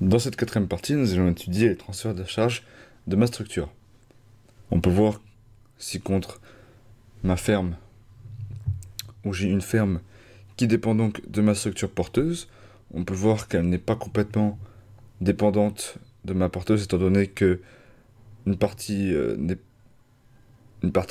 Dans cette quatrième partie, nous allons étudier les transferts de charge de ma structure. On peut voir si contre ma ferme, où j'ai une ferme qui dépend donc de ma structure porteuse, on peut voir qu'elle n'est pas complètement dépendante de ma porteuse, étant donné que une partie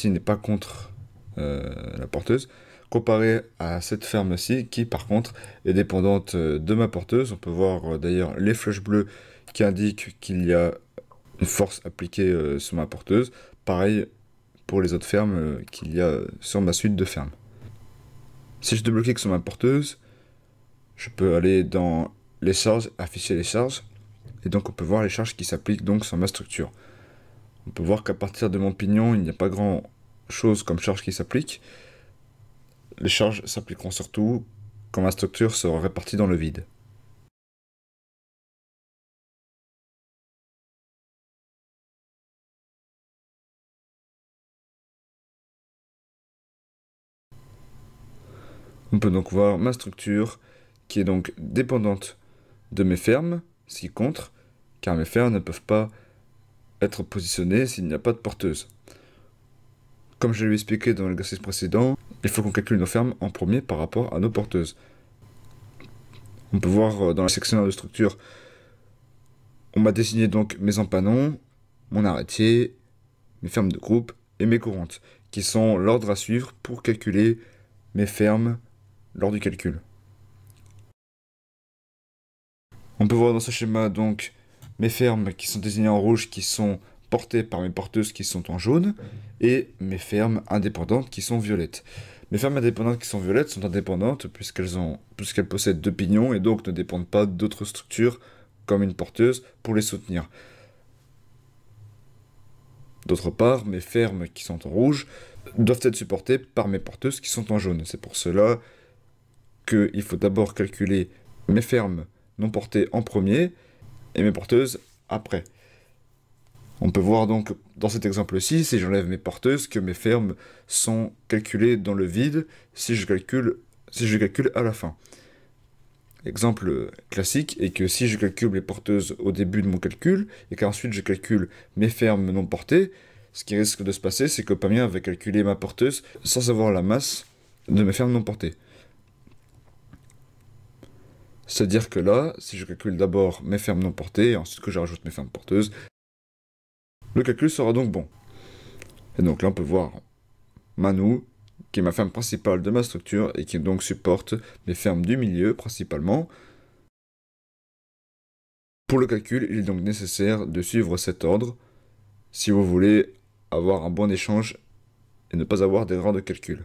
n'est pas contre la porteuse, comparé à cette ferme-ci qui par contre est dépendante de ma porteuse. On peut voir d'ailleurs les flèches bleues qui indiquent qu'il y a une force appliquée sur ma porteuse. Pareil pour les autres fermes qu'il y a sur ma suite de fermes. Si je double-clique sur ma porteuse, je peux aller dans les charges, afficher les charges, et donc on peut voir les charges qui s'appliquent donc sur ma structure. On peut voir qu'à partir de mon pignon, il n'y a pas grand chose comme charge qui s'applique. Les charges s'appliqueront surtout quand ma structure sera répartie dans le vide. On peut donc voir ma structure qui est donc dépendante de mes fermes, ce qui compte, car mes fermes ne peuvent pas être positionnées s'il n'y a pas de porteuse. Comme je l'ai expliqué dans l'exercice précédent, il faut qu'on calcule nos fermes en premier par rapport à nos porteuses. On peut voir dans la section de structure, on m'a désigné donc mes empanons, mon arrêtier, mes fermes de groupe et mes courantes, qui sont l'ordre à suivre pour calculer mes fermes lors du calcul. On peut voir dans ce schéma donc mes fermes qui sont désignées en rouge qui sont portées par mes porteuses qui sont en jaune et mes fermes indépendantes qui sont violettes. Mes fermes indépendantes qui sont violettes sont indépendantes puisqu'elles possèdent deux pignons et donc ne dépendent pas d'autres structures comme une porteuse pour les soutenir. D'autre part, mes fermes qui sont en rouge doivent être supportées par mes porteuses qui sont en jaune. C'est pour cela qu'il faut d'abord calculer mes fermes non portées en premier et mes porteuses après. On peut voir donc dans cet exemple-ci, si j'enlève mes porteuses, que mes fermes sont calculées dans le vide si je calcule à la fin. L'exemple classique est que si je calcule les porteuses au début de mon calcul et qu'ensuite je calcule mes fermes non portées, ce qui risque de se passer, c'est que Pamien va calculer ma porteuse sans savoir la masse de mes fermes non portées. C'est-à-dire que là, si je calcule d'abord mes fermes non portées et ensuite que je rajoute mes fermes porteuses, le calcul sera donc bon. Et donc là, on peut voir Manu, qui est ma ferme principale de ma structure et qui donc supporte mes fermes du milieu principalement. Pour le calcul, il est donc nécessaire de suivre cet ordre si vous voulez avoir un bon échange et ne pas avoir d'erreur de calcul.